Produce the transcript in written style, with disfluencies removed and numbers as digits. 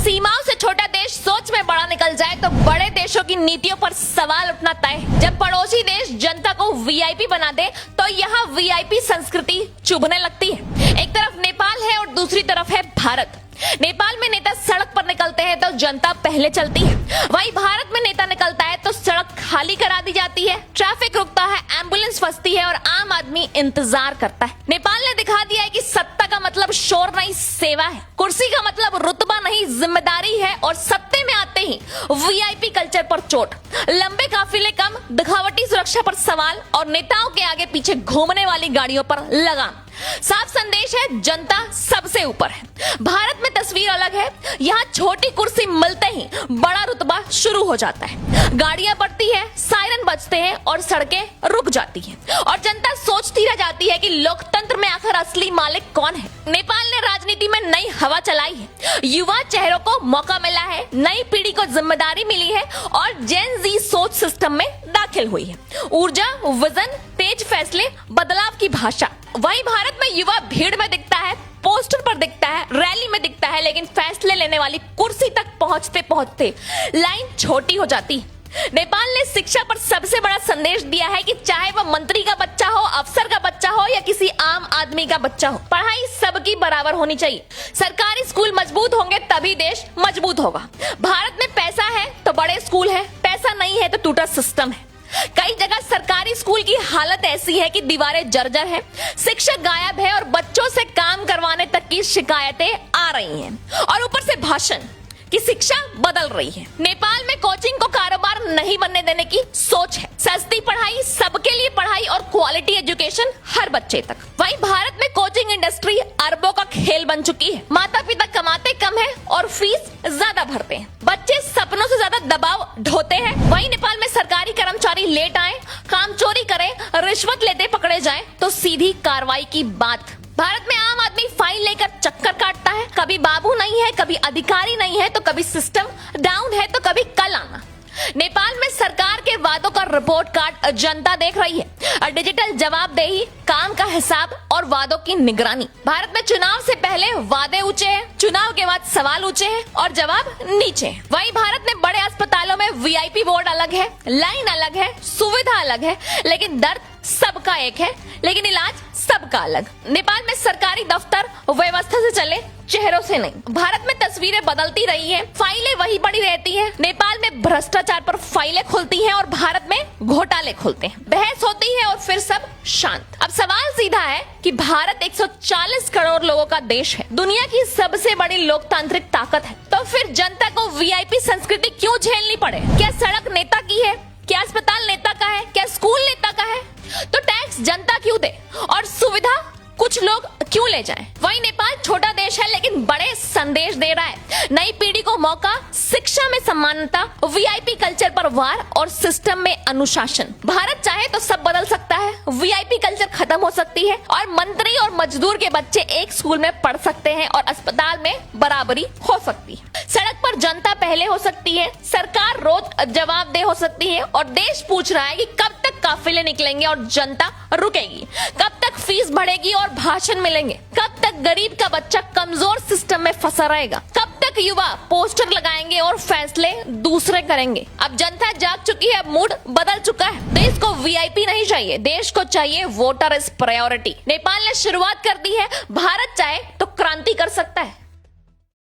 सीमाओं से छोटा देश सोच में बड़ा निकल जाए तो बड़े देशों की नीतियों पर सवाल उठना तय है। जब पड़ोसी देश जनता को वीआईपी बना दे तो यहाँ वीआईपी संस्कृति चुभने लगती है। एक तरफ नेपाल है और दूसरी तरफ है भारत। नेपाल में नेता सड़क पर निकलते हैं तो जनता पहले चलती है, वहीं भारत में नेता निकलता है तो सड़क खाली करा दी जाती है, ट्रैफिक रुकता है, एम्बुलेंस फंसती है और आम आदमी इंतजार करता है। नेपाल ने दिखा दिया है कि सत्ता का मतलब शोर नहीं सेवा है, कुर्सी का मतलब रुतबा नहीं जिम्मेदारी है और सत्ते में आते ही वीआईपी कल्चर पर चोट, लंबे काफिले कम, दिखावटी सुरक्षा पर सवाल और नेताओं के आगे पीछे घूमने वाली गाड़ियों पर लगाम। साफ संदेश है, जनता सबसे ऊपर है। भारत में तस्वीर अलग है, यहाँ छोटी कुर्सी मिलते ही बड़ा रुतबा शुरू हो जाता है, गाड़ियां बढ़ती है, सायरन बजते हैं और सड़कें रुक जाती हैं और जनता सोचती रह जाती है कि लोकतंत्र में आखिर असली मालिक कौन है। नेपाल ने राजनीति में नई हवा चलाई है, युवा चेहरों को मौका मिला है, नई पीढ़ी को जिम्मेदारी मिली है और जेन जी सोच सिस्टम में दाखिल हुई है। ऊर्जा, विजन, तेज फैसले, बदलाव की भाषा। वही भारत में युवा भीड़ में दिखता है, पोस्टर पर दिखता है, रैली में दिखता है, लेकिन फैसले लेने वाली कुर्सी तक पहुंचते पहुंचते लाइन छोटी हो जाती है। नेपाल ने शिक्षा पर सबसे बड़ा संदेश दिया है कि चाहे वह मंत्री का बच्चा हो, अफसर का बच्चा हो या किसी आम आदमी का बच्चा हो, पढ़ाई सबकी बराबर होनी चाहिए। सरकारी स्कूल मजबूत होंगे तभी देश मजबूत होगा। भारत में पैसा है तो बड़े स्कूल है, पैसा नहीं है तो टूटा सिस्टम है। कई जगह सरकारी स्कूल की हालत ऐसी है कि दीवारें जर्जर है, शिक्षक गायब है और बच्चों से काम करवाने तक की शिकायतें आ रही हैं और ऊपर से भाषण की शिक्षा बदल रही है। नेपाल में कोचिंग को कारोबार नहीं बनने देने की सोच है, सस्ती पढ़ाई, सबके लिए पढ़ाई और क्वालिटी एजुकेशन हर बच्चे तक। वहीं भारत में कोचिंग इंडस्ट्री अरबों का खेल बन चुकी है, माता पिता कमाते कम है और फीस ज्यादा भरते हैं, बच्चे सपनों से ज्यादा दबाव ढोते हैं। वहीं नेपाल में सरकारी कर्मचारी लेट आए, काम चोरी करें, रिश्वत लेते पकड़े जाएं तो सीधी कार्रवाई की बात। भारत में आम आदमी फाइल लेकर चक्कर काटता है, कभी बाबू नहीं है, कभी अधिकारी नहीं है तो कभी सिस्टम डाउन है तो कभी कल आना। नेपाल में सरकार के वादों का रिपोर्ट कार्ड जनता देख रही है, डिजिटल जवाबदेही, काम का हिसाब और वादों की निगरानी। भारत में चुनाव से पहले वादे ऊंचे हैं, चुनाव के बाद सवाल ऊंचे हैं और जवाब नीचे हैं। वहीं भारत में बड़े अस्पतालों में वीआईपी बोर्ड अलग है, लाइन अलग है, सुविधा अलग है, लेकिन दर्द सबका एक है, लेकिन इलाज सबका अलग। नेपाल में सरकारी दफ्तर व्यवस्था से चले, चेहरों से नहीं। भारत में तस्वीरें बदलती रही हैं, फाइलें वही पड़ी रहती हैं। नेपाल में भ्रष्टाचार पर फाइलें खुलती हैं और भारत में घोटाले खुलते हैं, बहस होती है और फिर सब शांत। अब सवाल सीधा है कि भारत 140 करोड़ लोगों का देश है, दुनिया की सबसे बड़ी लोकतांत्रिक ताकत है, तो फिर जनता को वीआईपी संस्कृति क्यों झेलनी पड़े? क्या सड़क नेता की है? क्या अस्पताल नेता का है? क्या स्कूल नेता का है? तो टैक्स जनता क्यों दे और सुविधा कुछ लोग क्यों ले जाएं? वही नेपाल छोटा देश है लेकिन बड़े संदेश दे रहा है, नई पीढ़ी को मौका, शिक्षा में समानता, वीआईपी कल्चर पर वार और सिस्टम में अनुशासन। भारत चाहे तो सब बदल सकता है, वीआईपी कल्चर खत्म हो सकती है और मंत्री और मजदूर के बच्चे एक स्कूल में पढ़ सकते हैं और अस्पताल में बराबरी हो सकती है। सड़क पर जनता पहले हो सकती है, सरकार रोज जवाबदेह हो सकती है और देश पूछ रहा है कि कब तक काफिले निकलेंगे और जनता रुकेगी, कब तक फीस बढ़ेगी और भाषण मिलेंगे, कब तक गरीब का बच्चा कमजोर सिस्टम में फंसा रहेगा, कब तक युवा पोस्टर लगाएंगे और फैसले दूसरे करेंगे। अब जनता जाग चुकी है, मूड बदल चुका है। देश को वीआईपी नहीं चाहिए, देश को चाहिए वोटर इज प्रायोरिटी। नेपाल ने शुरुआत कर दी है, भारत चाहे तो क्रांति कर सकता है।